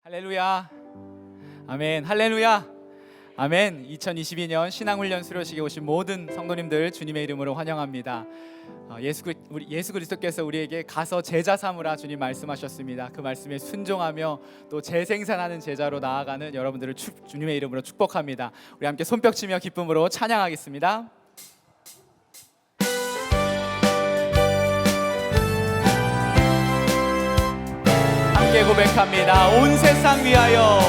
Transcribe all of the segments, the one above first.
할렐루야. 아멘. 할렐루야. 아멘. 2022년 신앙훈련 수료식에 오신 모든 성도님들 주님의 이름으로 환영합니다. 예수 그리스도께서 우리에게 가서 제자 삼으라 주님 말씀하셨습니다. 그 말씀에 순종하며 또 재생산하는 제자로 나아가는 여러분들을 주님의 이름으로 축복합니다. 우리 함께 손뼉 치며 기쁨으로 찬양하겠습니다. 함께 고백합니다. 온 세상 위하여,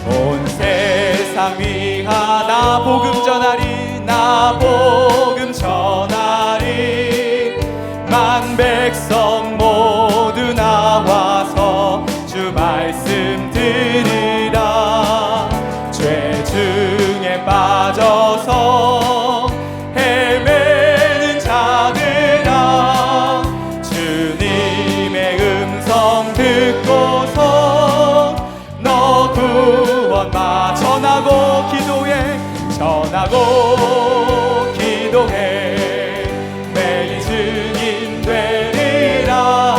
온 세상 위하나 복음 전하리, 나 복음 전하리. 만 백성 모두 나와서 주 말씀 들으라. 죄 중에 빠져서 헤매는 자들아, 주님의 음성 듣고서 너 구원마. 전하고 기도해 매일 증인 되리라.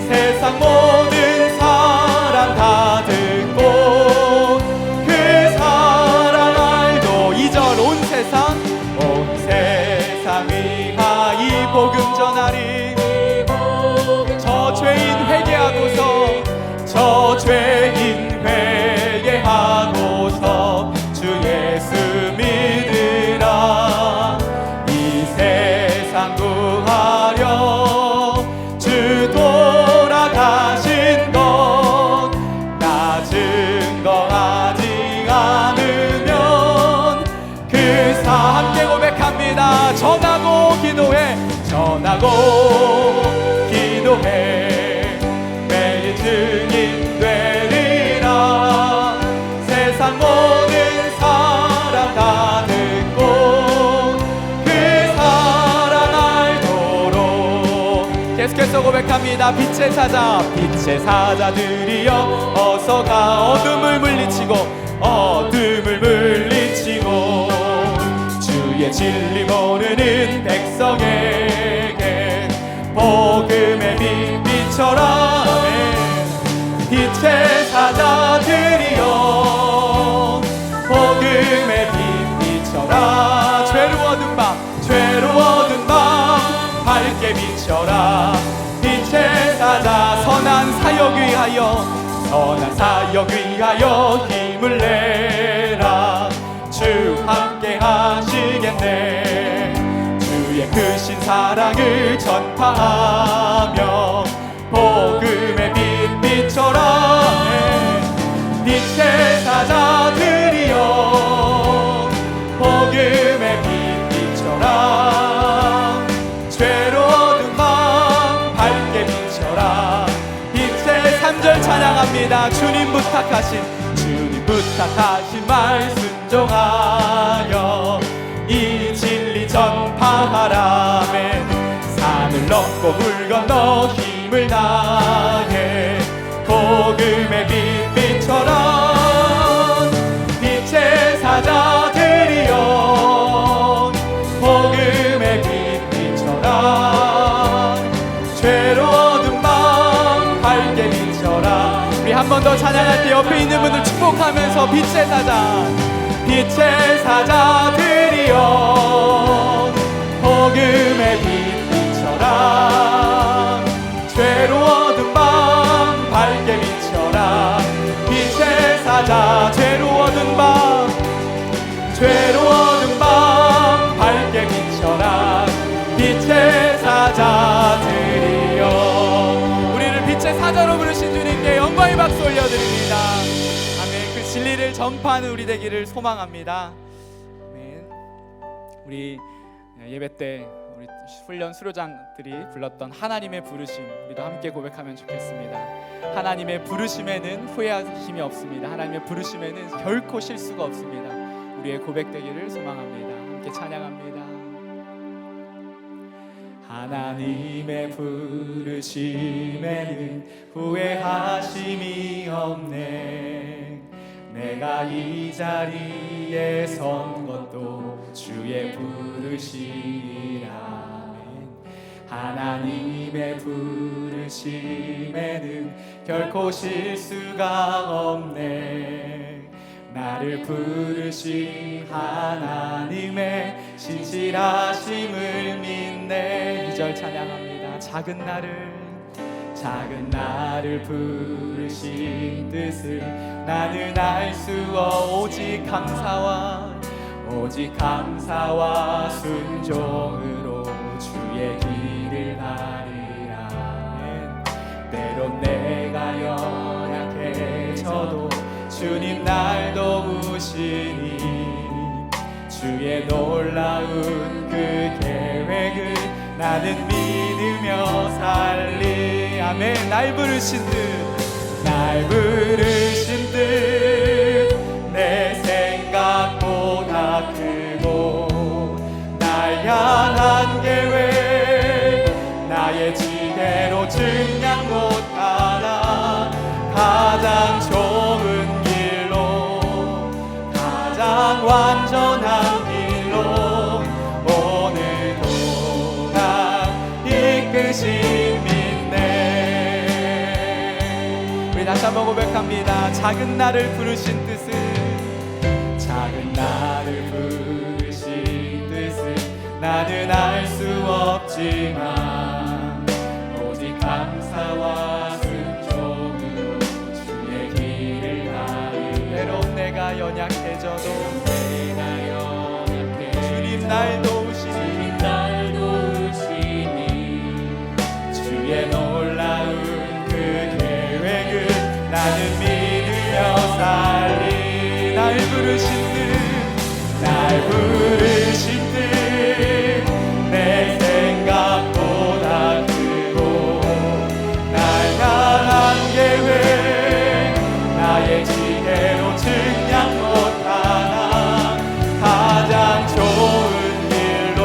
세상 모든 사람 다 듣고 그 사랑 알고. 2절 온 세상 위하여 복음 전하리. 저 죄인 회개하고서 주 예수 믿으라. 이 세상 구하려 주 돌아가신 것 나 증거하지 않으면 그 사. 함께 고백합니다. 전하고 기도해 매일 증인 되리라. 세상 모든 사람 다 듣고 그 사랑 알도록. 계속해서 고백합니다. 빛의 사자들이여 어서가 어둠을 물리치고 주의 진리 모르는 백성에게 복음의 빛 비춰라. 빛의 사자들이여 복음의 빛 비춰라. 죄로 얻은 밤 밝게 비춰라. 빛의 사자 선한 사역 위하여 힘을 내라. 주 함께 하시겠네. 주의 크신 사랑을 전파하며 복음의 빛 비춰라. 빛의 사자들이여 복음의 빛 비춰라. 죄로 얻은 밤 밝게 비춰라. 빛의 3절 찬양합니다. 주님 부탁하신 말 순종하여 이 진리 전파하라. 산을 넘고 물 건너 힘을 다해 복음의 빛 비춰라. 빛의 사자들이여 복음의 빛 비춰라. 죄로 얻은 밤 밝게 비춰라. 우리 한 번 더 찬양할 때 옆에 있는 분들 축복하면서 빛의 사자들이여 복음의 빛 비춰라. 죄로 얻은 밤 밝게 비춰라. 빛의 사자 죄로 얻은 밤 밝게 비춰라. 빛의 사자들이여. 우리를 빛의 사자로 부르신 주님께 영광의 박수 올려드립니다. 아멘. 그 진리를 전파하는 우리 되기를 소망합니다. 아멘. 우리 예배 때 우리 훈련 수료장들이 불렀던 하나님의 부르심, 우리도 함께 고백하면 좋겠습니다. 하나님의 부르심에는 후회할 힘이 없습니다. 하나님의 부르심에는 결코 실수가 없습니다. 우리의 고백되기를 소망합니다. 함께 찬양합니다. 하나님의 부르심에는 후회하심이 없네. 내가 이 자리에 선 것도 주의 부르심이라. 하나님의 부르심에는 결코 실수가 없네. 나를 부르신 하나님의 신실하심을 믿네. 2절 찬양합니다. 작은 나를 부르신 뜻을 나는 알 수 오직 감사와 순종으로 주의 길을 가리라. 때론 내가 연약해져도 주님 날 도우시니 주의 놀라운 그 계획을 나는 믿으며 살리. 아멘. 날 부르신 뜻 내 생각보다 크고 날 향한 계획 나의 지혜로 증량 못하나 가장 좋은 길로 가장 완전한 길로 오늘도 날 이끄심 믿네. 우리 다시 한번 고백합니다. 작은 나를 부르신 뜻을 나는 알 수 없지만 오직 감사와 순종으로 주의 길을 가리. 때론 내가 연약해져도 주님 날 도우시니 주의 놀라운 그 계획을 나는 믿으며 살리. 날 부르신 뜻 내 생각보다 크고 날 향한 계획 나의 지혜로 증량 못하나 가장 좋은 길로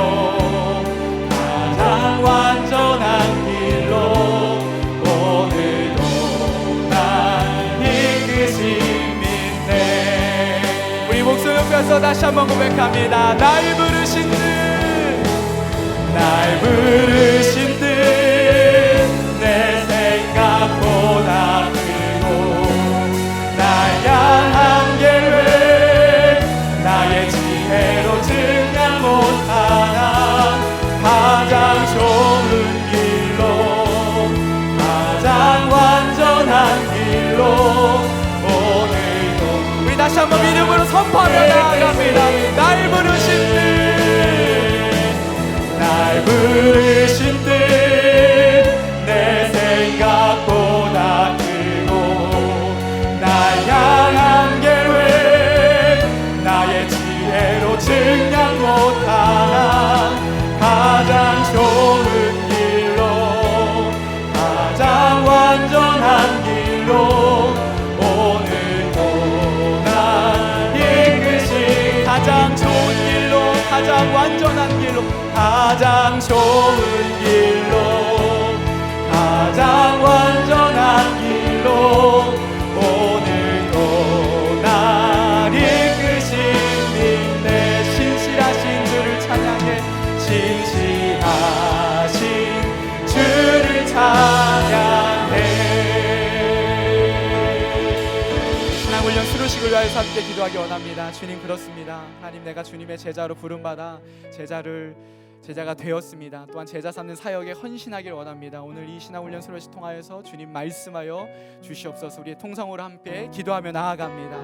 가장 완전한 길로 오늘도 날 이끄심 믿네. 우리 목소리 높여서 다시 한번 고백합니다. 날 부르신 뜻 내 생각보다 크고 날 향한 계획 나의 지혜로 증량 못하나 가장 좋은 길로 가장 완전한 길로 오늘도. 우리 다시 한번 믿음으로 선포하며 나아갑니다. 날 부르신 뜻 내 생각보다 크고 날 향한 계획 나의 지혜로 증량 못하나 가장 좋은 길로 가장 완전한 길로 오늘도 날 이끄시. 가장 좋은 길로 가장 완전한 길로 가장 좋은 길로 가장 완전한 길로 오늘도 날 이끄신 믿네. 신실하신 주를 찬양해. 신실하신 주를 찬양해. 신앙훈련 수료식을 위하여서 함께 기도하기 원합니다. 주님, 그렇습니다. 하나님, 내가 주님의 제자로 부름받아 제자가 되었습니다. 또한 제자 삼는 사역에 헌신하기를 원합니다. 오늘 이 신앙훈련 수료식 통하여서 주님 말씀하여 주시옵소서. 우리의 통성으로 함께 기도하며 나아갑니다.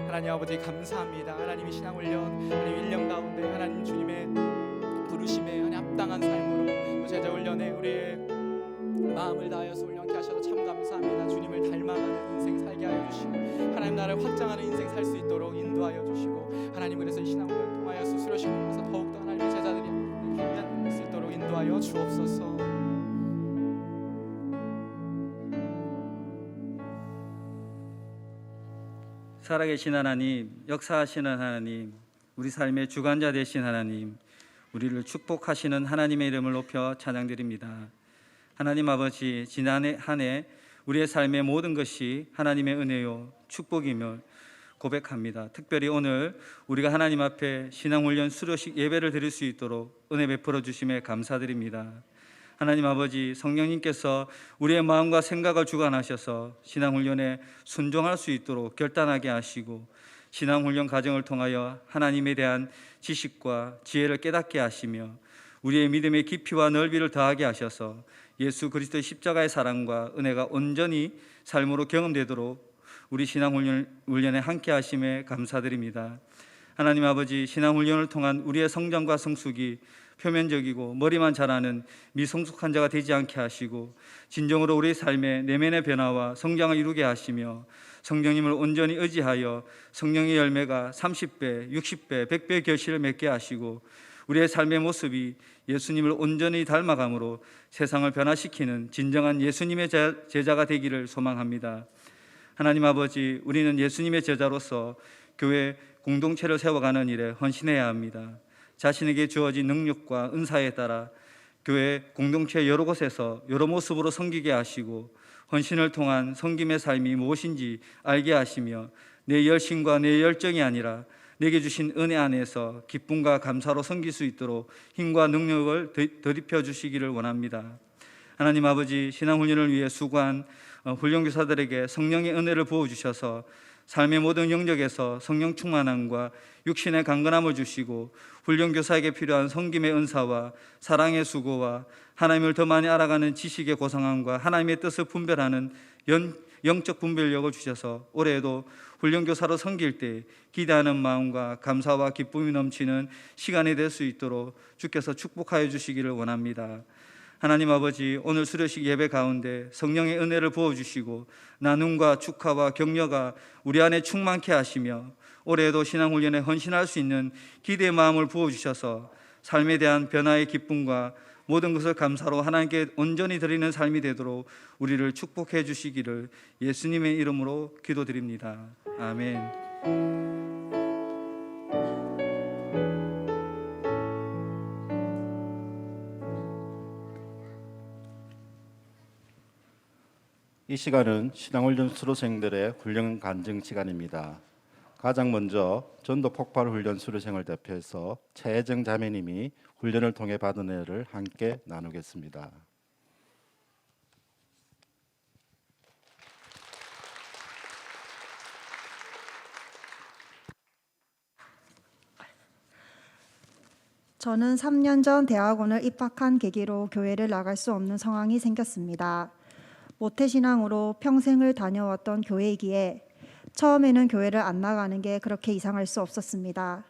하나님 아버지, 감사합니다. 하나님, 이 신앙훈련 하나님 1년 가운데 하나님 주님의 부르심에 하나님 합당한 삶으로 또 제자훈련에 우리의 마음을 다하여서 훈련케 하셔서 참 감사합니다. 주님을 닮아가는 인생 살게 하여 주시고 하나님 나라를 확장하는 인생 살 수 있도록 인도하여 주시고 하나님, 그래서 이 신앙훈련 통하여서 수료식을 통해서 더욱더 하나님의 제자들이 귀한 수 있도록 인도하여 주옵소서. 살아계신 하나님, 역사하시는 하나님, 우리 삶의 주관자 되신 하나님, 우리를 축복하시는 하나님의 이름을 높여 찬양드립니다. 하나님 아버지, 지난 한 해 우리의 삶의 모든 것이 하나님의 은혜요 축복이며 고백합니다. 특별히 오늘 우리가 하나님 앞에 신앙훈련 수료식 예배를 드릴 수 있도록 은혜 베풀어 주심에 감사드립니다. 하나님 아버지, 성령님께서 우리의 마음과 생각을 주관하셔서 신앙훈련에 순종할 수 있도록 결단하게 하시고, 신앙훈련 과정을 통하여 하나님에 대한 지식과 지혜를 깨닫게 하시며 우리의 믿음의 깊이와 넓이를 더하게 하셔서 예수 그리스도의 십자가의 사랑과 은혜가 온전히 삶으로 경험되도록 우리 신앙훈련에 함께 하심에 감사드립니다. 하나님 아버지, 신앙훈련을 통한 우리의 성장과 성숙이 표면적이고 머리만 자라는 미성숙한 자가 되지 않게 하시고, 진정으로 우리 삶의 내면의 변화와 성장을 이루게 하시며 성령님을 온전히 의지하여 성령의 열매가 30배, 60배, 100배의 결실을 맺게 하시고, 우리의 삶의 모습이 예수님을 온전히 닮아감으로 세상을 변화시키는 진정한 예수님의 제자가 되기를 소망합니다. 하나님 아버지, 우리는 예수님의 제자로서 교회 공동체를 세워가는 일에 헌신해야 합니다. 자신에게 주어진 능력과 은사에 따라 교회 공동체 여러 곳에서 여러 모습으로 섬기게 하시고, 헌신을 통한 섬김의 삶이 무엇인지 알게 하시며 내 열심과 내 열정이 아니라 내게 주신 은혜 안에서 기쁨과 감사로 섬길 수 있도록 힘과 능력을 더입혀 주시기를 원합니다. 하나님 아버지, 신앙훈련을 위해 수고한 훈련교사들에게 성령의 은혜를 부어주셔서 삶의 모든 영역에서 성령 충만함과 육신의 강건함을 주시고, 훈련교사에게 필요한 섬김의 은사와 사랑의 수고와 하나님을 더 많이 알아가는 지식의 고상함과 하나님의 뜻을 분별하는 영적 분별력을 주셔서 올해에도 훈련교사로 섬길 때 기대하는 마음과 감사와 기쁨이 넘치는 시간이 될 수 있도록 주께서 축복하여 주시기를 원합니다. 하나님 아버지, 오늘 수료식 예배 가운데 성령의 은혜를 부어주시고 나눔과 축하와 격려가 우리 안에 충만케 하시며 올해에도 신앙훈련에 헌신할 수 있는 기대의 마음을 부어주셔서 삶에 대한 변화의 기쁨과 모든 것을 감사로 하나님께 온전히 드리는 삶이 되도록 우리를 축복해 주시기를 예수님의 이름으로 기도드립니다. 아멘. 이 시간은 신앙훈련 수료생들의 훈련 간증 시간입니다. 가장 먼저 전도 폭발 훈련 수료생을 대표해서 최혜정 자매님이 훈련을 통해 받은 은혜를 함께 나누겠습니다. 저는 3년 전 대학원을 입학한 계기로 교회를 나갈 수 없는 상황이 생겼습니다. 모태신앙으로 평생을 다녀왔던 교회이기에 처음에는 교회를 안 나가는 게 그렇게 이상할 수 없었습니다.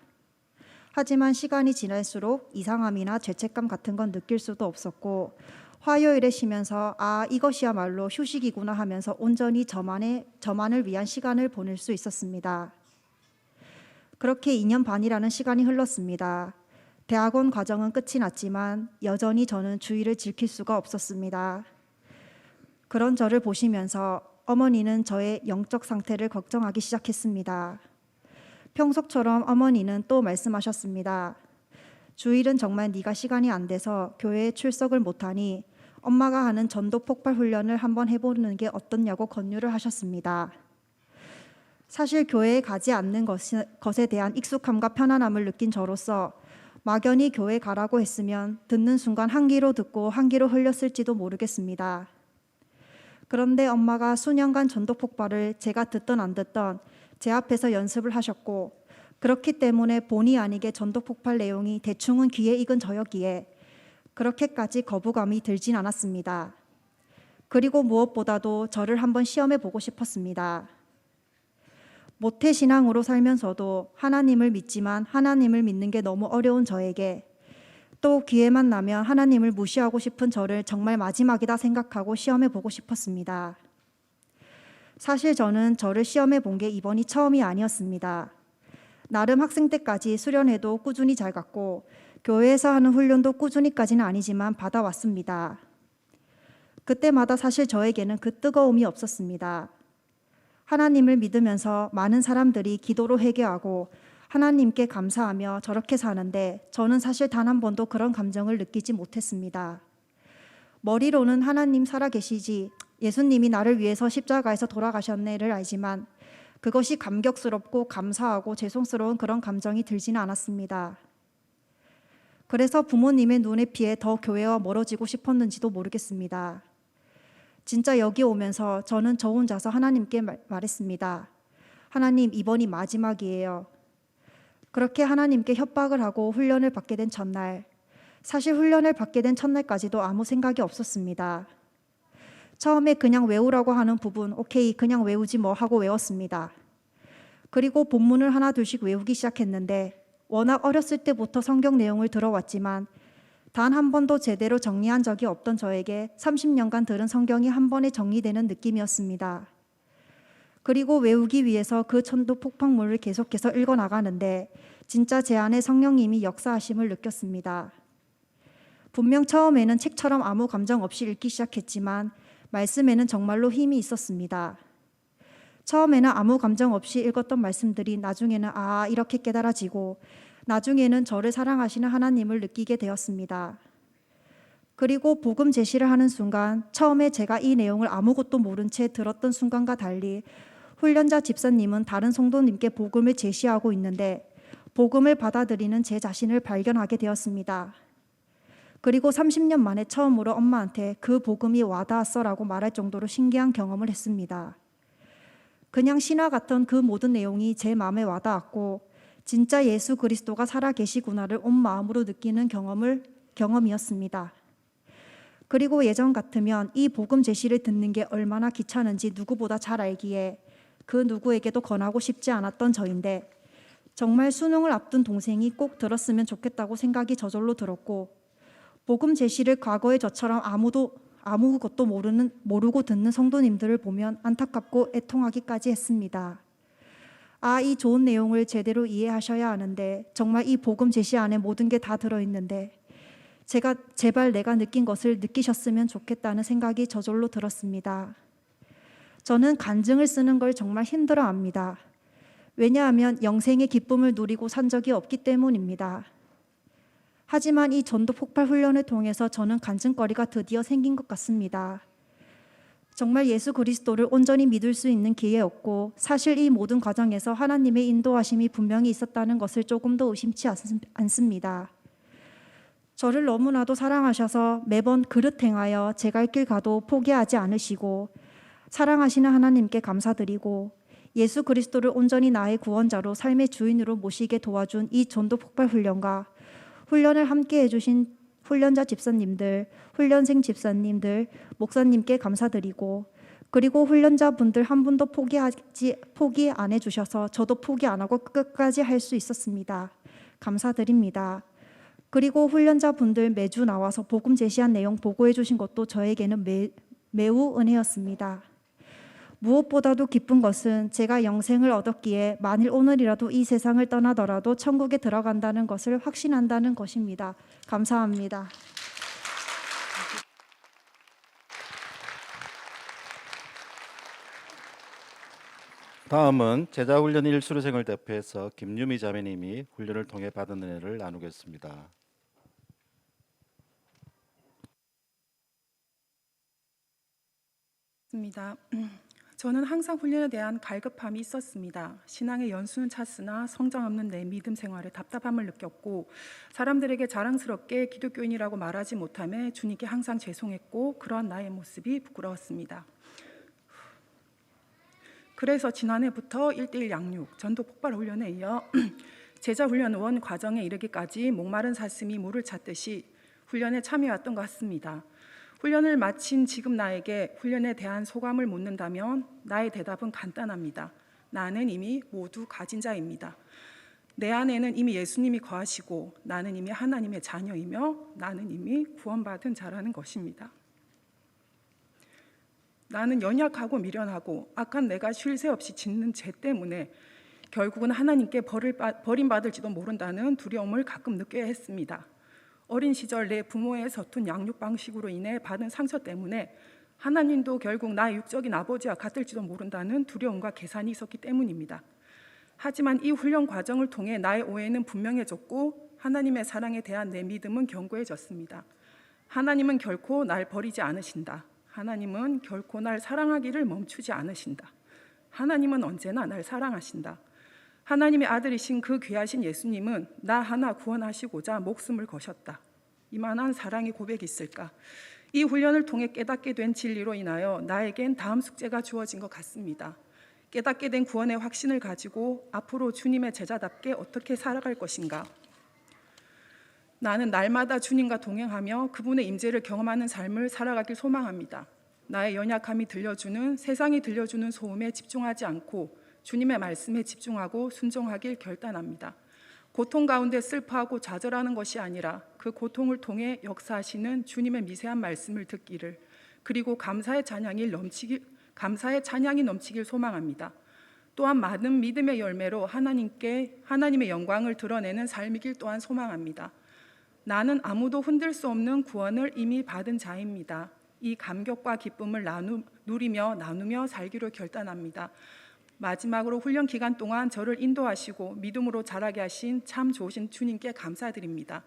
하지만 시간이 지날수록 이상함이나 죄책감 같은 건 느낄 수도 없었고, 화요일에 쉬면서 이것이야말로 휴식이구나 하면서 온전히 저만을 위한 시간을 보낼 수 있었습니다. 그렇게 2년 반이라는 시간이 흘렀습니다. 대학원 과정은 끝이 났지만 여전히 저는 주의를 지킬 수가 없었습니다. 그런 저를 보시면서 어머니는 저의 영적 상태를 걱정하기 시작했습니다. 평소처럼 어머니는 또 말씀하셨습니다. 주일은 정말 네가 시간이 안 돼서 교회에 출석을 못하니 엄마가 하는 전도 폭발 훈련을 한번 해보는 게 어떻냐고 권유를 하셨습니다. 사실 교회에 가지 않는 것에 대한 익숙함과 편안함을 느낀 저로서 막연히 교회 가라고 했으면 듣는 순간 한 귀로 듣고 한 귀로 흘렸을지도 모르겠습니다. 그런데 엄마가 수년간 전도 폭발을 제가 듣던 안 듣던 제 앞에서 연습을 하셨고, 그렇기 때문에 본의 아니게 전도 폭발 내용이 대충은 귀에 익은 저였기에 그렇게까지 거부감이 들진 않았습니다. 그리고 무엇보다도 저를 한번 시험해 보고 싶었습니다. 모태신앙으로 살면서도 하나님을 믿지만 하나님을 믿는 게 너무 어려운 저에게, 또 기회만 나면 하나님을 무시하고 싶은 저를 정말 마지막이다 생각하고 시험해 보고 싶었습니다. 사실 저는 저를 시험해 본 게 이번이 처음이 아니었습니다. 나름 학생 때까지 수련회도 꾸준히 잘 갔고 교회에서 하는 훈련도 꾸준히까지는 아니지만 받아왔습니다. 그때마다 사실 저에게는 그 뜨거움이 없었습니다. 하나님을 믿으면서 많은 사람들이 기도로 회개하고 하나님께 감사하며 저렇게 사는데 저는 사실 단 한 번도 그런 감정을 느끼지 못했습니다. 머리로는 하나님 살아계시지, 예수님이 나를 위해서 십자가에서 돌아가셨네를 알지만 그것이 감격스럽고 감사하고 죄송스러운 그런 감정이 들지는 않았습니다. 그래서 부모님의 눈에 피해 더 교회와 멀어지고 싶었는지도 모르겠습니다. 진짜 여기 오면서 저는 저 혼자서 하나님께 말했습니다. 하나님, 이번이 마지막이에요. 그렇게 하나님께 협박을 하고 훈련을 받게 된 첫날, 사실 훈련을 받게 된 첫날까지도 아무 생각이 없었습니다. 처음에 그냥 외우라고 하는 부분, 오케이, 그냥 외우지 뭐 하고 외웠습니다. 그리고 본문을 하나 둘씩 외우기 시작했는데 워낙 어렸을 때부터 성경 내용을 들어왔지만 단 한 번도 제대로 정리한 적이 없던 저에게 30년간 들은 성경이 한 번에 정리되는 느낌이었습니다. 그리고 외우기 위해서 그 천도 폭풍물을 계속해서 읽어나가는데 진짜 제 안에 성령님이 역사하심을 느꼈습니다. 분명 처음에는 책처럼 아무 감정 없이 읽기 시작했지만 말씀에는 정말로 힘이 있었습니다. 처음에는 아무 감정 없이 읽었던 말씀들이 나중에는 이렇게 깨달아지고 나중에는 저를 사랑하시는 하나님을 느끼게 되었습니다. 그리고 복음 제시를 하는 순간 처음에 제가 이 내용을 아무것도 모른 채 들었던 순간과 달리 훈련자 집사님은 다른 성도님께 복음을 제시하고 있는데 복음을 받아들이는 제 자신을 발견하게 되었습니다. 그리고 30년 만에 처음으로 엄마한테 그 복음이 와닿았어라고 말할 정도로 신기한 경험을 했습니다. 그냥 신화 같던 그 모든 내용이 제 마음에 와닿았고 진짜 예수 그리스도가 살아계시구나를 온 마음으로 느끼는 경험이었습니다. 그리고 예전 같으면 이 복음 제시를 듣는 게 얼마나 귀찮은지 누구보다 잘 알기에 그 누구에게도 권하고 싶지 않았던 저인데 정말 수능을 앞둔 동생이 꼭 들었으면 좋겠다고 생각이 저절로 들었고 복음 제시를 과거의 저처럼 아무것도 모르고 듣는 성도님들을 보면 안타깝고 애통하기까지 했습니다. 이 좋은 내용을 제대로 이해하셔야 하는데 정말 이 복음 제시 안에 모든 게 다 들어있는데 제발 내가 느낀 것을 느끼셨으면 좋겠다는 생각이 저절로 들었습니다. 저는 간증을 쓰는 걸 정말 힘들어합니다. 왜냐하면 영생의 기쁨을 누리고 산 적이 없기 때문입니다. 하지만 이 전도 폭발 훈련을 통해서 저는 간증거리가 드디어 생긴 것 같습니다. 정말 예수 그리스도를 온전히 믿을 수 있는 기회였고 사실 이 모든 과정에서 하나님의 인도하심이 분명히 있었다는 것을 조금도 의심치 않습니다. 저를 너무나도 사랑하셔서 매번 그릇 행하여 제 갈 길 가도 포기하지 않으시고 사랑하시는 하나님께 감사드리고 예수 그리스도를 온전히 나의 구원자로 삶의 주인으로 모시게 도와준 이 전도 폭발 훈련과 훈련을 함께 해주신 훈련자 집사님들, 훈련생 집사님들, 목사님께 감사드리고 그리고 훈련자분들 한 분도 포기 안 해주셔서 저도 포기 안 하고 끝까지 할 수 있었습니다. 감사드립니다. 그리고 훈련자분들 매주 나와서 복음 제시한 내용 보고해 주신 것도 저에게는 매우 은혜였습니다. 무엇보다도 기쁜 것은 제가 영생을 얻었기에 만일 오늘이라도 이 세상을 떠나더라도 천국에 들어간다는 것을 확신한다는 것입니다. 감사합니다. 다음은 제자훈련 1수료생을 대표해서 김유미 자매님이 훈련을 통해 받은 은혜를 나누겠습니다. 저는 항상 훈련에 대한 갈급함이 있었습니다. 신앙의 연수는 찼으나 성장 없는 내 믿음 생활에 답답함을 느꼈고 사람들에게 자랑스럽게 기독교인이라고 말하지 못함에 주님께 항상 죄송했고 그러한 나의 모습이 부끄러웠습니다. 그래서 지난해부터 1:1 양육, 전도 폭발 훈련에 이어 제자 훈련원 과정에 이르기까지 목마른 사슴이 물을 찾듯이 훈련에 참여했던 것 같습니다. 훈련을 마친 지금 나에게 훈련에 대한 소감을 묻는다면 나의 대답은 간단합니다. 나는 이미 모두 가진 자입니다. 내 안에는 이미 예수님이 거하시고 나는 이미 하나님의 자녀이며 나는 이미 구원받은 자라는 것입니다. 나는 연약하고 미련하고 악한 내가 쉴 새 없이 짓는 죄 때문에 결국은 하나님께 버림받을지도 모른다는 두려움을 가끔 느껴야 했습니다. 어린 시절 내 부모의 서툰 양육 방식으로 인해 받은 상처 때문에 하나님도 결국 나의 육적인 아버지와 같을지도 모른다는 두려움과 계산이 있었기 때문입니다. 하지만 이 훈련 과정을 통해 나의 오해는 분명해졌고 하나님의 사랑에 대한 내 믿음은 견고해졌습니다. 하나님은 결코 날 버리지 않으신다. 하나님은 결코 날 사랑하기를 멈추지 않으신다. 하나님은 언제나 날 사랑하신다. 하나님의 아들이신 그 귀하신 예수님은 나 하나 구원하시고자 목숨을 거셨다. 이만한 사랑의 고백이 있을까? 이 훈련을 통해 깨닫게 된 진리로 인하여 나에겐 다음 숙제가 주어진 것 같습니다. 깨닫게 된 구원의 확신을 가지고 앞으로 주님의 제자답게 어떻게 살아갈 것인가? 나는 날마다 주님과 동행하며 그분의 임재를 경험하는 삶을 살아가길 소망합니다. 나의 연약함이 들려주는, 세상이 들려주는 소음에 집중하지 않고 주님의 말씀에 집중하고 순종하길 결단합니다. 고통 가운데 슬퍼하고 좌절하는 것이 아니라 그 고통을 통해 역사하시는 주님의 미세한 말씀을 듣기를, 그리고 감사의 찬양이 넘치길 소망합니다. 또한 많은 믿음의 열매로 하나님의 영광을 드러내는 삶이길 또한 소망합니다. 나는 아무도 흔들 수 없는 구원을 이미 받은 자입니다. 이 감격과 기쁨을 누리며 나누며 살기로 결단합니다. 마지막으로 훈련 기간 동안 저를 인도하시고 믿음으로 자라게 하신 참 좋으신 주님께 감사드립니다.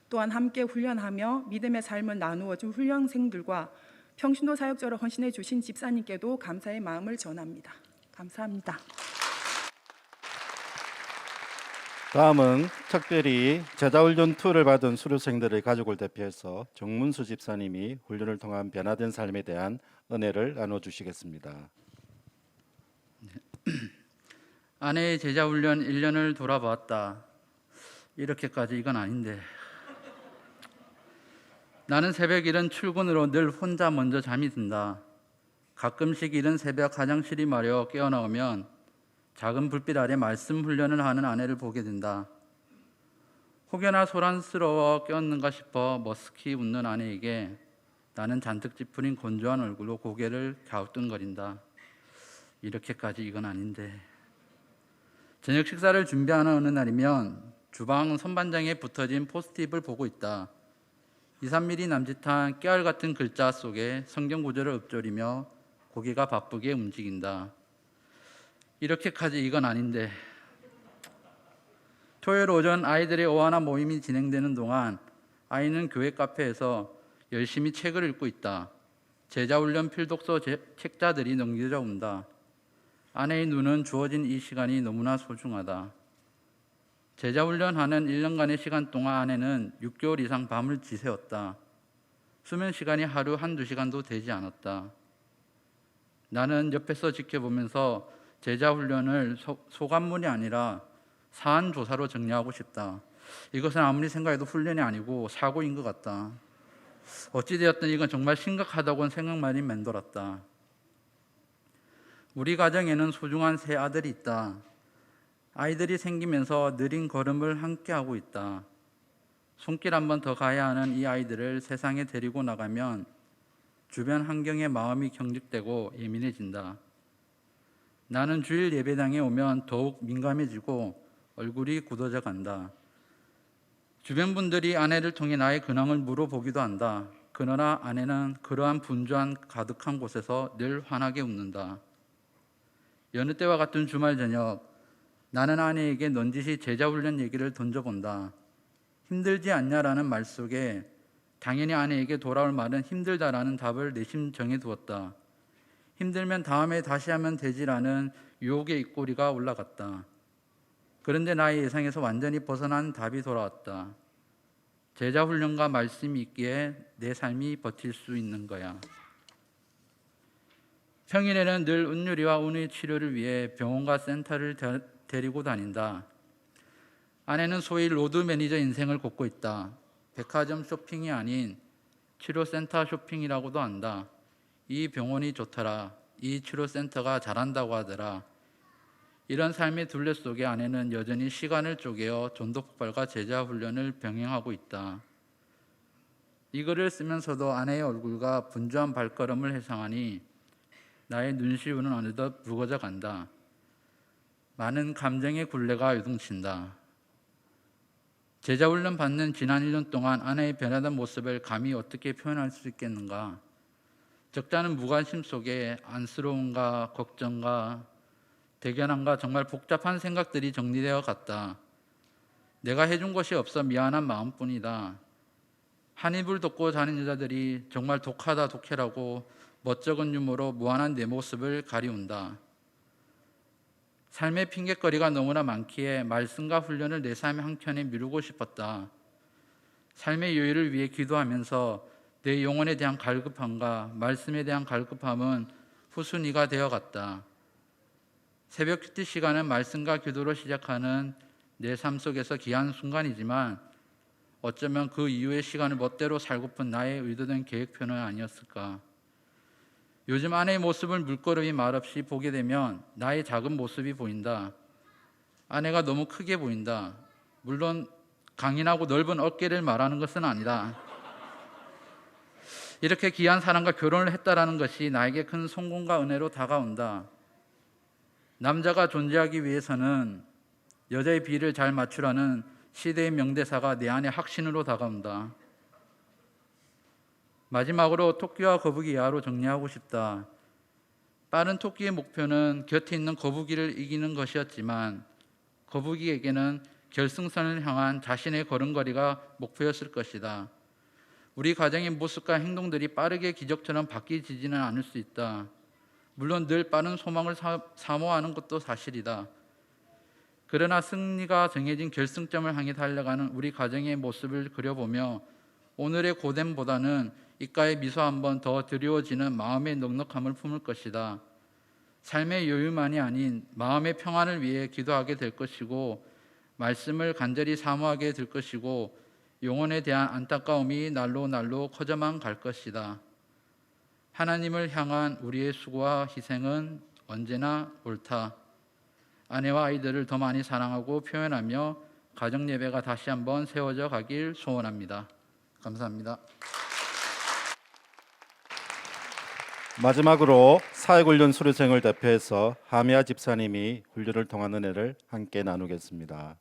또한 함께 훈련하며 믿음의 삶을 나누어 준 훈련생들과 평신도 사역자로 헌신해 주신 집사님께도 감사의 마음을 전합니다. 감사합니다. 다음은 특별히 제자훈련 2를 받은 수료생들의 가족을 대표해서 정문수 집사님이 훈련을 통한 변화된 삶에 대한 은혜를 나눠주시겠습니다. 아내의 제자훈련 1년을 돌아보았다. 이렇게까지 이건 아닌데. 나는 새벽 이른 출근으로 늘 혼자 먼저 잠이 든다. 가끔씩 이른 새벽 화장실이 마려 깨어나오면 작은 불빛 아래 말씀 훈련을 하는 아내를 보게 된다. 혹여나 소란스러워 깨었는가 싶어 머쓱히 웃는 아내에게 나는 잔뜩 찌푸린 건조한 얼굴로 고개를 갸우뚱거린다. 이렇게까지 이건 아닌데. 저녁 식사를 준비하는 어느 날이면 주방 선반장에 붙어진 포스트잇을 보고 있다. 2, 3mm 남짓한 깨알 같은 글자 속에 성경 구절을 읊조리며 고개가 바쁘게 움직인다. 이렇게까지 이건 아닌데. 토요일 오전 아이들의 어하나 모임이 진행되는 동안 아이는 교회 카페에서 열심히 책을 읽고 있다. 제자훈련 필독서 책자들이 넘겨져 온다. 아내의 눈은 주어진 이 시간이 너무나 소중하다. 제자훈련하는 1년간의 시간 동안 아내는 6개월 이상 밤을 지새웠다. 수면 시간이 하루 1-2시간도 되지 않았다. 나는 옆에서 지켜보면서 제자훈련을 소감문이 아니라 사안조사로 정리하고 싶다. 이것은 아무리 생각해도 훈련이 아니고 사고인 것 같다. 어찌되었든 이건 정말 심각하다고는 생각만이 맴돌았다. 우리 가정에는 소중한 세 아들이 있다. 아이들이 생기면서 느린 걸음을 함께 하고 있다. 손길 한 번 더 가야 하는 이 아이들을 세상에 데리고 나가면 주변 환경에 마음이 경직되고 예민해진다. 나는 주일 예배당에 오면 더욱 민감해지고 얼굴이 굳어져 간다. 주변 분들이 아내를 통해 나의 근황을 물어보기도 한다. 그러나 아내는 그러한 분주한 가득한 곳에서 늘 환하게 웃는다. 여느 때와 같은 주말 저녁, 나는 아내에게 넌지시 제자훈련 얘기를 던져본다. 힘들지 않냐라는 말 속에 당연히 아내에게 돌아올 말은 힘들다라는 답을 내심 정해두었다. 힘들면 다음에 다시 하면 되지라는 유혹의 입꼬리가 올라갔다. 그런데 나의 예상에서 완전히 벗어난 답이 돌아왔다. 제자훈련과 말씀이 있기에 내 삶이 버틸 수 있는 거야. 평일에는 늘 은유리와 운의 치료를 위해 병원과 센터를 데리고 다닌다. 아내는 소위 로드 매니저 인생을 걷고 있다. 백화점 쇼핑이 아닌 치료센터 쇼핑이라고도 한다. 이 병원이 좋더라. 이 치료센터가 잘한다고 하더라. 이런 삶의 둘레 속에 아내는 여전히 시간을 쪼개어 전도폭발과 제자훈련을 병행하고 있다. 이 글을 쓰면서도 아내의 얼굴과 분주한 발걸음을 회상하니 나의 눈시울은 어느덧 붉어져 간다. 많은 감정의 굴레가 요동친다. 제자훈련 받는 지난 1년 동안 아내의 변화된 모습을 감히 어떻게 표현할 수 있겠는가? 적잖은 무관심 속에 안쓰러움과 걱정과 대견함과 정말 복잡한 생각들이 정리되어 갔다. 내가 해준 것이 없어 미안한 마음뿐이다. 한 이불 덮고 자는 여자들이 정말 독하다 독해라고 멋쩍은 유머로 무한한 내 모습을 가리운다. 삶의 핑곗거리가 너무나 많기에 말씀과 훈련을 내 삶의 한켠에 미루고 싶었다. 삶의 여유를 위해 기도하면서 내 영혼에 대한 갈급함과 말씀에 대한 갈급함은 후순위가 되어갔다. 새벽 큐티 시간은 말씀과 기도로 시작하는 내 삶 속에서 귀한 순간이지만 어쩌면 그 이후의 시간을 멋대로 살고픈 나의 의도된 계획표는 아니었을까. 요즘 아내의 모습을 물끄러미 말없이 보게 되면 나의 작은 모습이 보인다. 아내가 너무 크게 보인다. 물론 강인하고 넓은 어깨를 말하는 것은 아니다. 이렇게 귀한 사람과 결혼을 했다라는 것이 나에게 큰 성공과 은혜로 다가온다. 남자가 존재하기 위해서는 여자의 비를 잘 맞추라는 시대의 명대사가 내 안에 확신으로 다가온다. 마지막으로 토끼와 거북이 이하로 정리하고 싶다. 빠른 토끼의 목표는 곁에 있는 거북이를 이기는 것이었지만 거북이에게는 결승선을 향한 자신의 걸음걸이가 목표였을 것이다. 우리 가정의 모습과 행동들이 빠르게 기적처럼 바뀌지는 않을 수 있다. 물론 늘 빠른 소망을 사모하는 것도 사실이다. 그러나 승리가 정해진 결승점을 향해 달려가는 우리 가정의 모습을 그려보며 오늘의 고됨보다는 입가에 미소 한 번 더 드리워지는 마음의 넉넉함을 품을 것이다. 삶의 여유만이 아닌 마음의 평안을 위해 기도하게 될 것이고 말씀을 간절히 사모하게 될 것이고 영혼에 대한 안타까움이 날로 커져만 갈 것이다. 하나님을 향한 우리의 수고와 희생은 언제나 옳다. 아내와 아이들을 더 많이 사랑하고 표현하며 가정 예배가 다시 한번 세워져 가길 소원합니다. 감사합니다. 마지막으로 사역훈련 수료생을 대표해서 하미아 집사님이 훈련을 통한 은혜를 함께 나누겠습니다.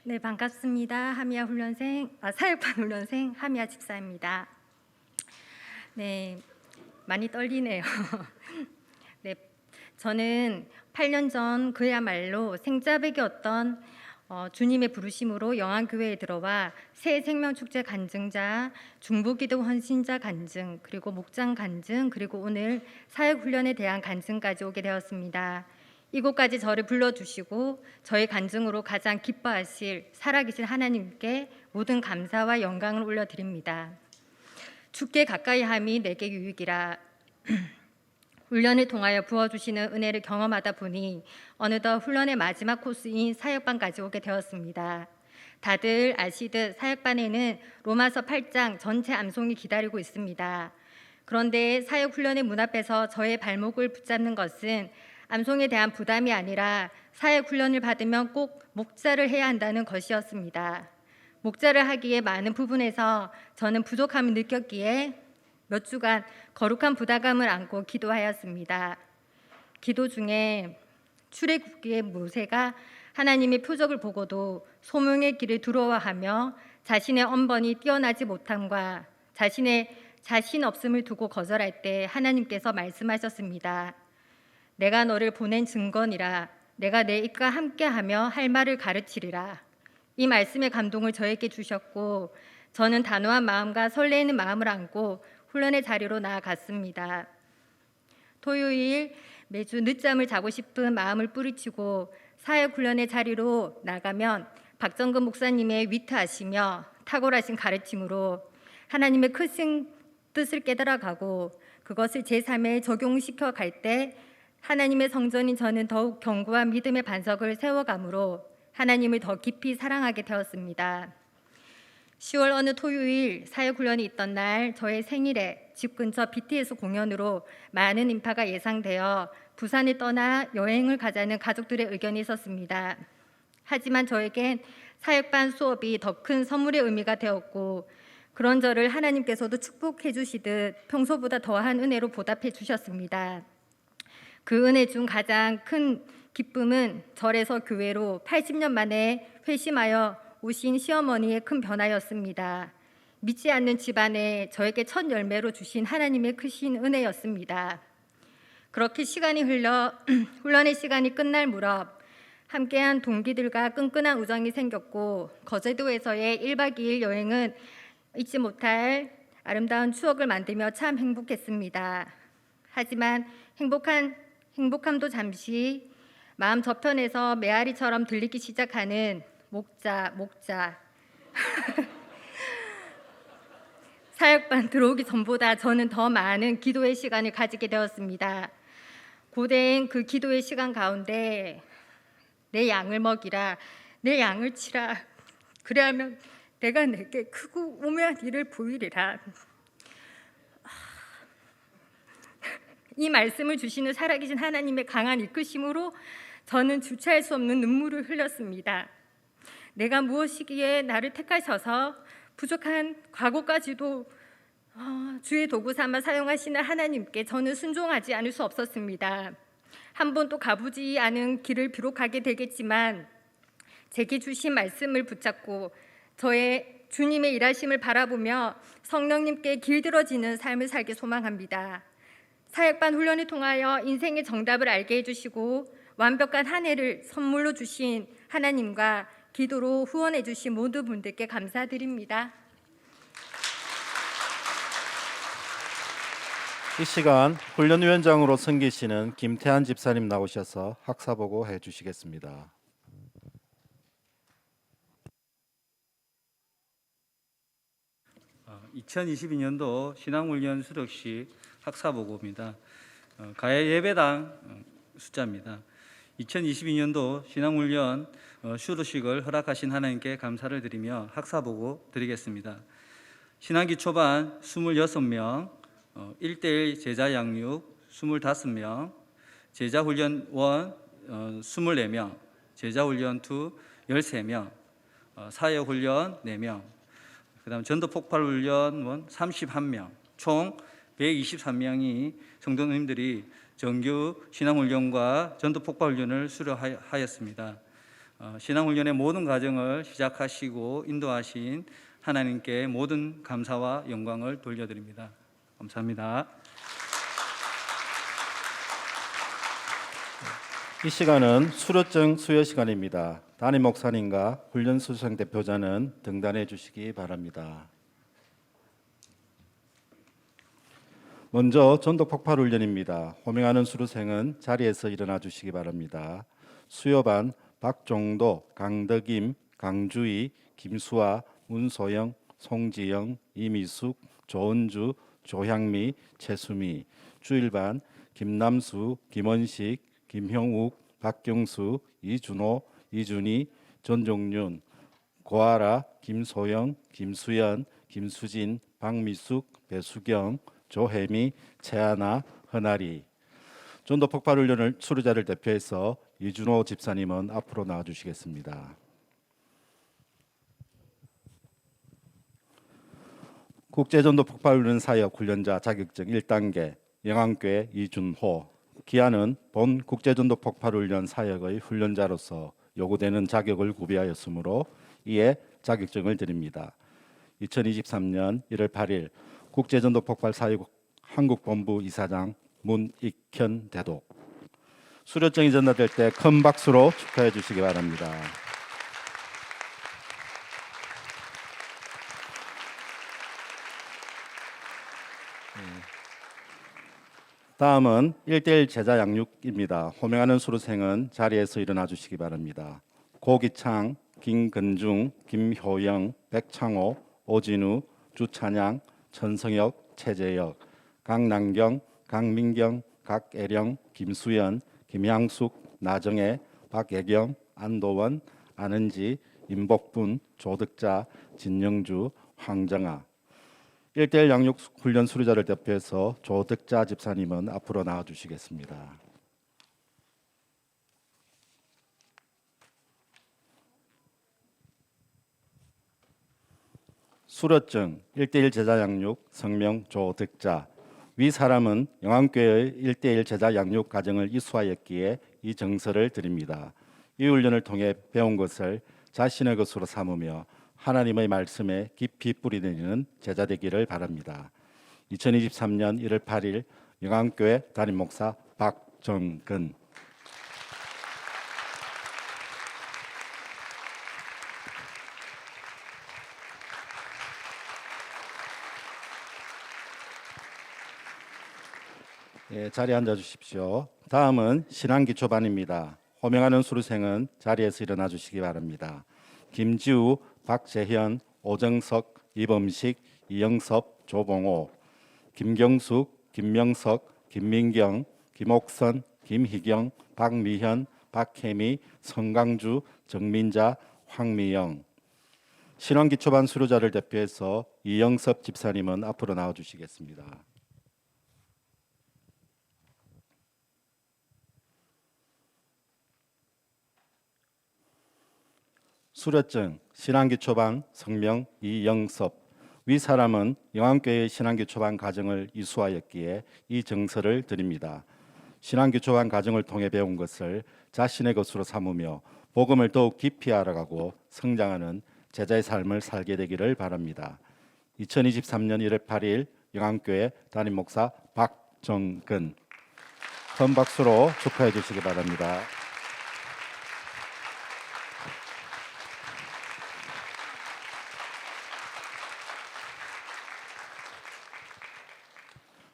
네, 반갑습니다. 하미아 사역반 훈련생 하미아 집사입니다. 네, 많이 떨리네요. 네, 저는 8년 전 그야말로 생자백이었던 주님의 부르심으로 영안교회에 들어와 새 생명축제 간증자, 중보기도 헌신자 간증, 그리고 목장 간증, 그리고 오늘 사역훈련에 대한 간증까지 오게 되었습니다. 이곳까지 저를 불러주시고 저의 간증으로 가장 기뻐하실 살아계신 하나님께 모든 감사와 영광을 올려드립니다. 주께 가까이함이 내게 유익이라. 훈련을 통하여 부어주시는 은혜를 경험하다 보니 어느덧 훈련의 마지막 코스인 사역반까지 오게 되었습니다. 다들 아시듯 사역반에는 로마서 8장 전체 암송이 기다리고 있습니다. 그런데 사역훈련의 문 앞에서 저의 발목을 붙잡는 것은 암송에 대한 부담이 아니라 사역훈련을 받으면 꼭 목자를 해야 한다는 것이었습니다. 목자를 하기에 많은 부분에서 저는 부족함을 느꼈기에 몇 주간 거룩한 부담감을 안고 기도하였습니다. 기도 중에 출애굽기의 모세가 하나님의 표적을 보고도 소명의 길을 두려워하며 자신의 언번이 뛰어나지 못함과 자신의 자신 없음을 두고 거절할 때 하나님께서 말씀하셨습니다. 내가 너를 보낸 증거니라. 내가 내 입과 함께하며 할 말을 가르치리라. 이 말씀의 감동을 저에게 주셨고 저는 단호한 마음과 설레이는 마음을 안고 훈련의 자리로 나아갔습니다. 토요일 매주 늦잠을 자고 싶은 마음을 뿌리치고 사역훈련의 자리로 나가면 박정근 목사님의 위트하시며 탁월하신 가르침으로 하나님의 크신 뜻을 깨달아가고 그것을 제 삶에 적용시켜 갈 때 하나님의 성전인 저는 더욱 견고한 믿음의 반석을 세워가므로 하나님을 더 깊이 사랑하게 되었습니다. 10월 어느 토요일 사역훈련이 있던 날 저의 생일에 집 근처 BTS 공연으로 많은 인파가 예상되어 부산을 떠나 여행을 가자는 가족들의 의견이 있었습니다. 하지만 저에겐 사역반 수업이 더 큰 선물의 의미가 되었고 그런 저를 하나님께서도 축복해 주시듯 평소보다 더한 은혜로 보답해 주셨습니다. 그 은혜 중 가장 큰 기쁨은 절에서 교회로 80년 만에 회심하여 오신 시어머니의 큰 변화였습니다. 믿지 않는 집안에 저에게 첫 열매로 주신 하나님의 크신 은혜였습니다. 그렇게 시간이 흘러 훈련의 시간이 끝날 무렵 함께한 동기들과 끈끈한 우정이 생겼고 거제도에서의 1박 2일 여행은 잊지 못할 아름다운 추억을 만들며 참 행복했습니다. 하지만 행복함도 잠시 마음 저편에서 메아리처럼 들리기 시작하는 목자 사역반 들어오기 전보다 저는 더 많은 기도의 시간을 가지게 되었습니다. 고된 그 기도의 시간 가운데 내 양을 먹이라, 내 양을 치라, 그래야면 내가 내게 크고 오묘한 일을 보이리라. 이 말씀을 주시는 살아계신 하나님의 강한 이끄심으로 저는 주체할 수 없는 눈물을 흘렸습니다. 내가 무엇이기에 나를 택하셔서 부족한 과거까지도 주의 도구 삼아 사용하시는 하나님께 저는 순종하지 않을 수 없었습니다. 한 번도 가보지 않은 길을 비록 가게 되겠지만 제게 주신 말씀을 붙잡고 저의 주님의 일하심을 바라보며 성령님께 길들어지는 삶을 살기 소망합니다. 사역반 훈련을 통하여 인생의 정답을 알게 해주시고 완벽한 한 해를 선물로 주신 하나님과 기도로 후원해 주신 모든 분들께 감사드립니다. 이 시간 훈련위원장으로 섬기시는 김태한 집사님 나오셔서 학사보고 해주시겠습니다. 어, 2022년도 신앙훈련 수료식 학사보고입니다. 가해 예배당 숫자입니다. 2022년도 신앙훈련 수료식을 허락하신 하나님께 감사를 드리며 학사보고 드리겠습니다. 신학기 초반 26명, 1대1 제자 양육 25명, 제자훈련원 24명, 제자훈련 2 13명, 사역훈련 4명, 그다음 전도폭발훈련원 31명, 총 123명이 성도님들이 정규 신앙훈련과 전도폭발훈련을 수료하였습니다. 신앙훈련의 모든 과정을 시작하시고 인도하신 하나님께 모든 감사와 영광을 돌려드립니다. 감사합니다. 이 시간은 수료증 수여 시간입니다. 담임 목사님과 훈련 수료생 대표자는 등단해 주시기 바랍니다. 먼저 전도 폭발 훈련입니다. 호명하는 수료생은 자리에서 일어나 주시기 바랍니다. 수여반 박종도, 강덕임, 강주희, 김수아, 문소영, 송지영, 이미숙, 조은주, 조향미, 최수미. 주일반 김남수, 김원식, 김형욱, 박경수, 이준호, 이준희, 전종윤, 고아라, 김소영, 김수연, 김수진, 박미숙, 배수경, 조혜미, 채하나, 허나리. 전도 폭발 훈련을 수료자를 대표해서 이준호 집사님은 앞으로 나와 주시겠습니다. 국제전도 폭발 훈련 사역 훈련자 자격증 1단계 영안교회 이준호. 기한은 본 국제전도 폭발 훈련 사역의 훈련자로서 요구되는 자격을 구비하였으므로 이에 자격증을 드립니다. 2023년 1월 8일 국제전도 폭발 사역 한국본부 이사장 문익현 대독. 수료증이 전달될 때 큰 박수로 축하해 주시기 바랍니다. 다음은 1대1 제자 양육입니다. 호명하는 수료생은 자리에서 일어나 주시기 바랍니다. 고기창, 김근중, 김효영, 백창호, 오진우, 주찬양, 천성혁, 최재혁, 강남경, 강민경, 각애령, 김수연, 김향숙, 나정혜, 박예경, 안도원, 안은지, 임복분, 조득자, 진영주, 황정아. 1대1 양육 훈련 수료자를 대표해서 조득자 집사님은 앞으로 나와 주시겠습니다. 수료증 1대1 제자 양육 성명 조득자. 위 사람은 영안교회의 1대1 제자 양육 과정을 이수하였기에 이 정서를 드립니다. 이 훈련을 통해 배운 것을 자신의 것으로 삼으며 하나님의 말씀에 깊이 뿌리내리는 제자 되기를 바랍니다. 2023년 1월 8일 영안교회 담임 목사 박정근. 예, 자리에 앉아 주십시오. 다음은 신앙기초반입니다. 호명하는 수료생은 자리에서 일어나 주시기 바랍니다. 김지우, 박재현, 오정석, 이범식, 이영섭, 조봉호, 김경숙, 김명석, 김민경, 김옥선, 김희경, 박미현, 박혜미, 성강주, 정민자, 황미영. 신앙기초반 수료자를 대표해서 이영섭 집사님은 앞으로 나와 주시겠습니다. 수료증 신앙기초반 성명 이영섭. 위 사람은 영암교회의 신앙기초반 과정을 이수하였기에 이 정서를 드립니다. 신앙기초반 과정을 통해 배운 것을 자신의 것으로 삼으며 복음을 더욱 깊이 알아가고 성장하는 제자의 삶을 살게 되기를 바랍니다. 2023년 1월 8일 영암교회 담임 목사 박정근. 큰 박수로 축하해 주시기 바랍니다.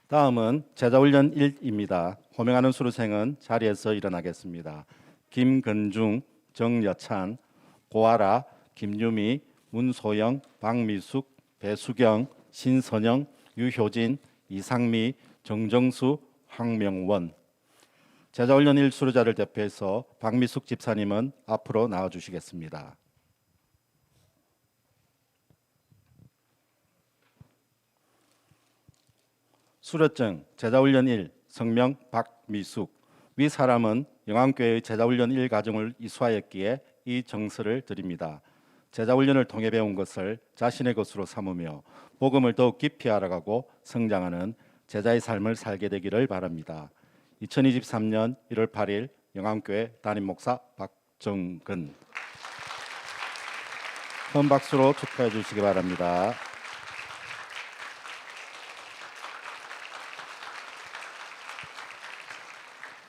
다음은 제자훈련 1입니다. 호명하는 수료생은 자리에서 일어나겠습니다. 김근중, 정여찬, 고아라, 김유미, 문소영, 박미숙, 배수경, 신선영, 유효진, 이상미, 정정수, 황명원. 제자훈련 1 수료자를 대표해서 박미숙 집사님은 앞으로 나와 주시겠습니다. 수료증 제자훈련 1 성명 박미숙. 위 사람은 영암교회의 제자훈련 1 과정을 이수하였기에 이 정서를 드립니다. 제자훈련을 통해 배운 것을 자신의 것으로 삼으며 복음을 더욱 깊이 알아가고 성장하는 제자의 삶을 살게 되기를 바랍니다. 2023년 1월 8일 영암교회 담임 목사 박정근. 큰 박수로 축하해 주시기 바랍니다.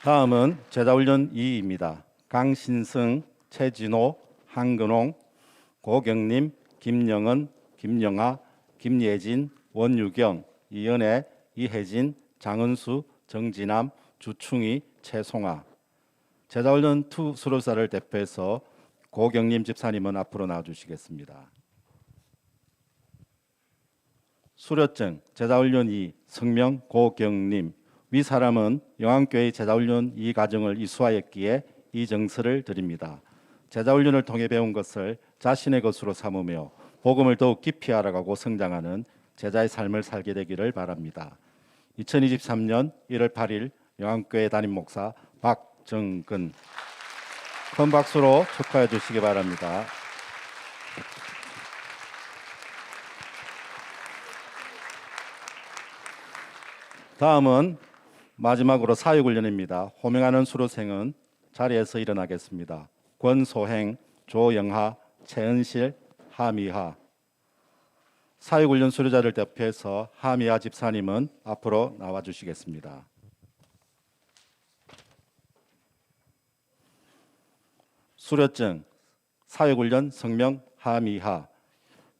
다음은 제자훈련 2입니다. 강신승, 최진호, 한근홍, 고경림, 김영은, 김영아, 김예진, 원유경, 이연애, 이혜진, 장은수, 정진남, 주충희, 최송아. 제자훈련 2 수료자를 대표해서 고경림 집사님은 앞으로 나와주시겠습니다. 수료증 제자훈련 2 성명 고경림. 위 사람은 영암교회 제자훈련 2 과정을 이수하였기에 이 정서를 드립니다. 제자훈련을 통해 배운 것을 자신의 것으로 삼으며 복음을 더욱 깊이 알아가고 성장하는 제자의 삶을 살게 되기를 바랍니다. 2023년 1월 8일 영암교회 담임 목사 박정근. 큰 박수로 축하해 주시기 바랍니다. 다음은 마지막으로 사육훈련입니다. 호명하는 수료생은 자리에서 일어나겠습니다. 권소행, 조영하, 최은실, 하미하. 사육훈련 수료자를 대표해서 하미하 집사님은 앞으로 나와 주시겠습니다. 수료증 사육훈련 성명 하미하.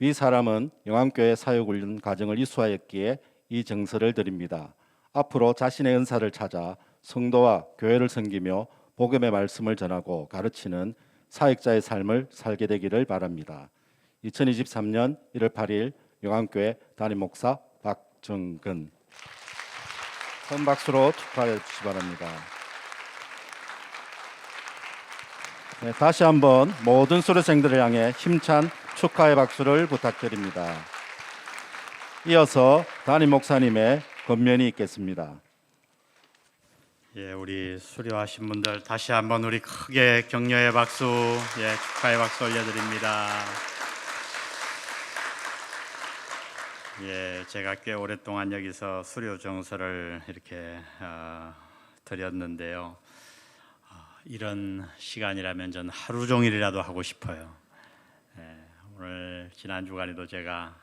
위 사람은 영암교회 사육훈련 과정을 이수하였기에 이 정서를 드립니다. 앞으로 자신의 은사를 찾아 성도와 교회를 섬기며 복음의 말씀을 전하고 가르치는 사역자의 삶을 살게 되기를 바랍니다. 2023년 1월 8일 영암교회 담임 목사 박정근. 큰 박수로 축하해 주시기 바랍니다. 네, 다시 한번 모든 수료생들을 향해 힘찬 축하의 박수를 부탁드립니다. 이어서 담임 목사님의 권면이 있겠습니다. 예, 우리 수료하신 분들 다시 한번 우리 크게 격려의 박수, 축하의 박수 올려드립니다. 제가 꽤 오랫동안 여기서 수료 정서를 이렇게 드렸는데요. 이런 시간이라면 전 하루 종일이라도 하고 싶어요. 오늘 지난 주간에도 제가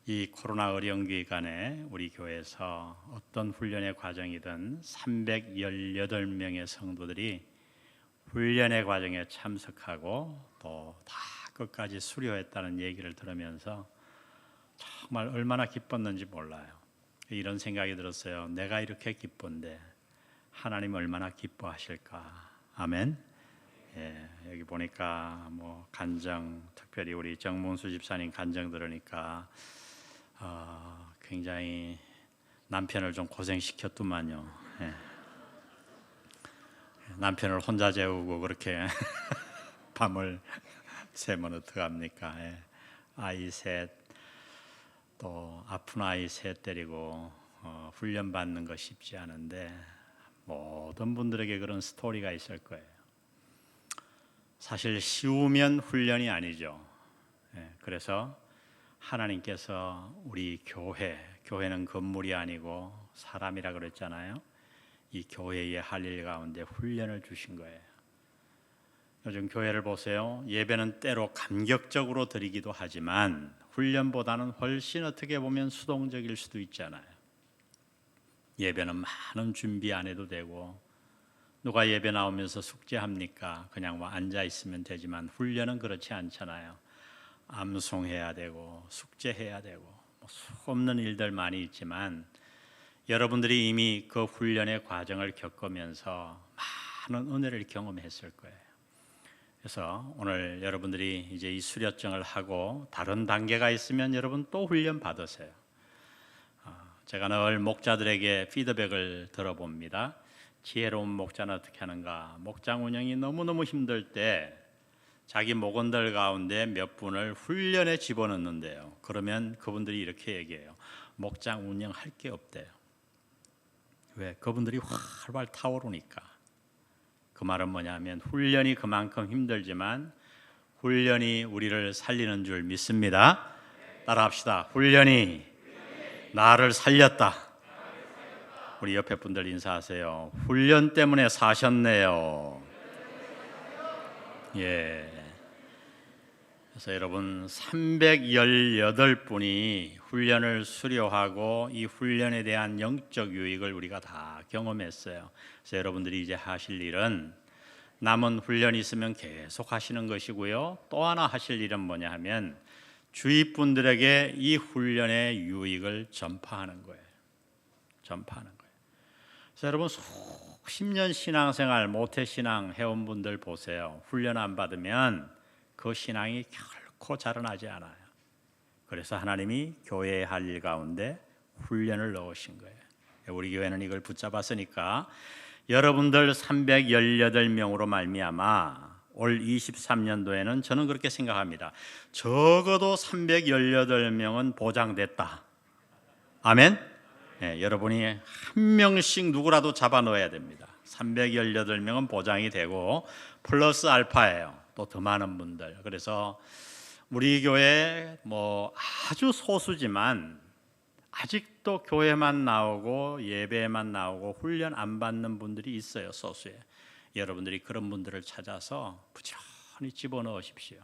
이 코로나 어려운 기간에 우리 교회에서 어떤 훈련의 과정이든 318명의 성도들이 훈련의 과정에 참석하고 또 다 끝까지 수료했다는 얘기를 들으면서 정말 얼마나 기뻤는지 몰라요. 이런 생각이 들었어요. 내가 이렇게 기쁜데 하나님 얼마나 기뻐하실까. 아멘. 예, 여기 보니까 뭐 간정, 특별히 우리 정문수 집사님 간정 들으니까 굉장히 남편을 좀 고생시켰더만요. 예. 남편을 혼자 재우고 그렇게 밤을 새면 어떡합니까? 예. 아이 셋, 또 아픈 아이 셋 데리고 훈련 받는 거 쉽지 않은데 모든 분들에게 그런 스토리가 있을 거예요. 사실 쉬우면 훈련이 아니죠. 예. 그래서 하나님께서 우리 교회는 건물이 아니고 사람이라 그랬잖아요. 이 교회의 할 일 가운데 훈련을 주신 거예요. 요즘 교회를 보세요. 예배는 때로 감격적으로 드리기도 하지만 훈련보다는 훨씬 어떻게 보면 수동적일 수도 있잖아요. 예배는 많은 준비 안 해도 되고, 누가 예배 나오면서 숙제합니까? 그냥 뭐 앉아 있으면 되지만 훈련은 그렇지 않잖아요. 암송해야 되고 숙제해야 되고 뭐 수없는 일들 많이 있지만 여러분들이 이미 그 훈련의 과정을 겪으면서 많은 은혜를 경험했을 거예요. 그래서 오늘 여러분들이 이제 이 수료증을 하고 다른 단계가 있으면 여러분 또 훈련 받으세요. 제가 늘 목자들에게 피드백을 들어봅니다. 지혜로운 목자는 어떻게 하는가? 목장 운영이 너무너무 힘들 때 자기 목원들 가운데 몇 분을 훈련에 집어넣는데요. 그러면 그분들이 이렇게 얘기해요. 목장 운영할 게 없대요. 왜? 그분들이 활활 타오르니까. 그 말은 뭐냐면 훈련이 그만큼 힘들지만 훈련이 우리를 살리는 줄 믿습니다. 따라합시다. 훈련이 나를 살렸다. 우리 옆에 분들 인사하세요. 훈련 때문에 사셨네요. 예. 그래서 여러분 318분이 훈련을 수료하고 이 훈련에 대한 영적 유익을 우리가 다 경험했어요. 그래서 여러분들이 이제 하실 일은 남은 훈련이 있으면 계속 하시는 것이고요. 또 하나 하실 일은 뭐냐 하면 주위 분들에게 이 훈련의 유익을 전파하는 거예요. 전파하는 거예요. 그래서 여러분 수십 년 신앙생활 모태신앙 해온 분들 보세요. 훈련 안 받으면 그 신앙이 결코 자라나지 않아요. 그래서 하나님이 교회에 할 일 가운데 훈련을 넣으신 거예요. 우리 교회는 이걸 붙잡았으니까 여러분들 318명으로 말미암아 올 23년도에는 저는 그렇게 생각합니다. 적어도 318명은 보장됐다. 아멘? 네, 여러분이 한 명씩 누구라도 잡아 넣어야 됩니다. 318명은 보장이 되고 플러스 알파예요. 또 더 많은 분들. 그래서 우리 교회 뭐 아주 소수지만 아직도 교회만 나오고 예배만 나오고 훈련 안 받는 분들이 있어요. 소수에. 여러분들이 그런 분들을 찾아서 부지런히 집어넣으십시오.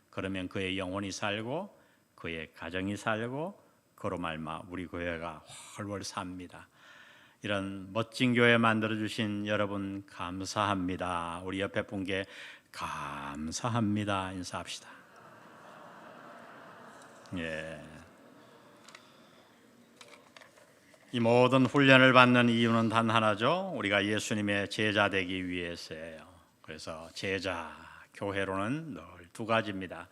그러면 그의 영혼이 살고 그의 가정이 살고 그로 말미암아 우리 교회가 훨훨 삽니다. 이런 멋진 교회 만들어주신 여러분 감사합니다. 우리 옆에 분께 감사합니다 인사합시다. 예. 이 모든 훈련을 받는 이유는 단 하나죠. 우리가 예수님의 제자 되기 위해서예요. 그래서 제자, 교회로는 늘 두 가지입니다.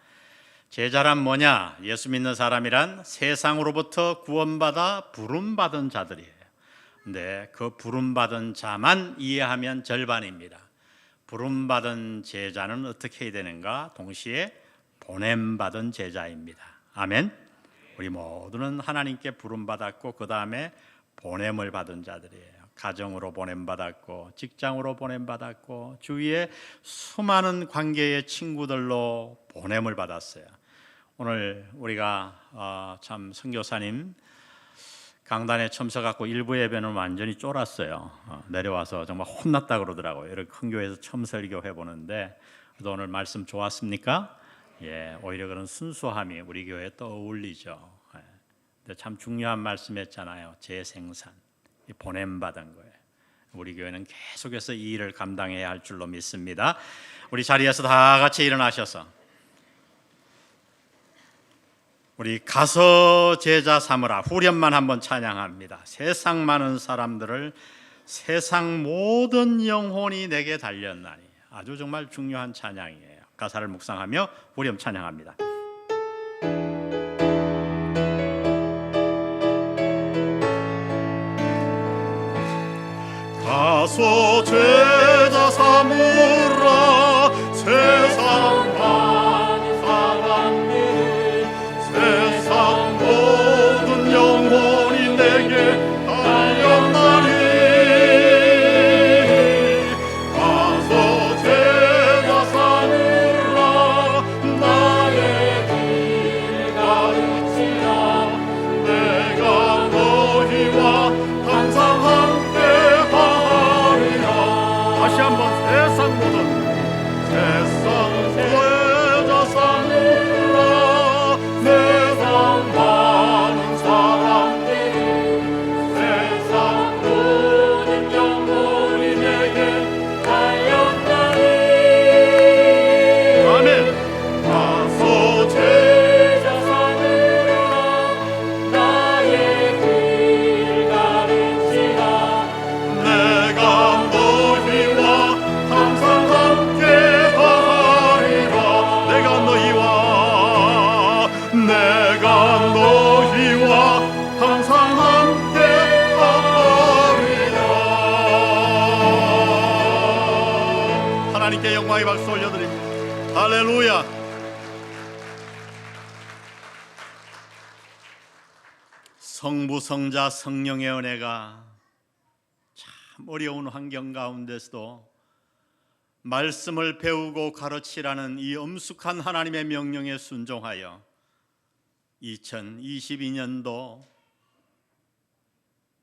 제자란 뭐냐? 예수 믿는 사람이란 세상으로부터 구원받아 부름받은 자들이에요. 근데 그 부름받은 자만 이해하면 절반입니다. 부름받은 제자는 어떻게 해야 되는가? 동시에 보냄받은 제자입니다. 아멘. 우리 모두는 하나님께 부름받았고 그 다음에 보냄을 받은 자들이에요. 가정으로 보냄받았고 직장으로 보냄받았고 주위에 수많은 관계의 친구들로 보냄을 받았어요. 오늘 우리가 참 선교사님 강단에 첨서갖고 일부 예배는 완전히 쫄았어요. 내려와서 정말 혼났다 그러더라고요. 이렇게 큰 교회에서 처음 설교해 보는데 그래도 오늘 말씀 좋았습니까? 예, 오히려 그런 순수함이 우리 교회에 또 어울리죠. 예. 근데 참 중요한 말씀했잖아요. 재생산, 보냄받은 거예요. 우리 교회는 계속해서 이 일을 감당해야 할 줄로 믿습니다. 우리 자리에서 다 같이 일어나셔서 우리 가서 제자 삼으라 후렴만 한번 찬양합니다. 세상 많은 사람들을 세상 모든 영혼이 내게 달렸나니. 아주 정말 중요한 찬양이에요. 가사를 묵상하며 후렴 찬양합니다. 가서 제자 삼으라 세상 많은 사람들 세상 모든 영혼이 내게 달렸나니 가서 제자 삼으라 나의 길 가르치라 내가 너희와 항상 함께 하리라. 다시 한번 세상 모든 제자 삼으라 세상 많은 사람들 세상 모든 영혼이 내게 달렸나니 아멘. 가서 제자 삼으라 나의 길 가르치라 내가 너희와 항상 함께 하리라. 내가 너희와 항상 함께 하리라. 하나님께 영광의 박수 올려드립니다. 할렐루야. 성부 성자 성령의 은혜가 참 어려운 환경 가운데서도 말씀을 배우고 가르치라는 이 엄숙한 하나님의 명령에 순종하여 2022년도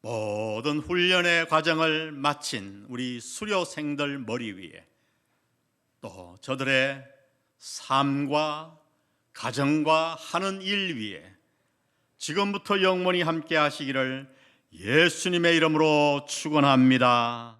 모든 훈련의 과정을 마친 우리 수료생들 머리 위에 또 저들의 삶과 가정과 하는 일 위에 지금부터 영원히 함께 하시기를 예수님의 이름으로 축원합니다.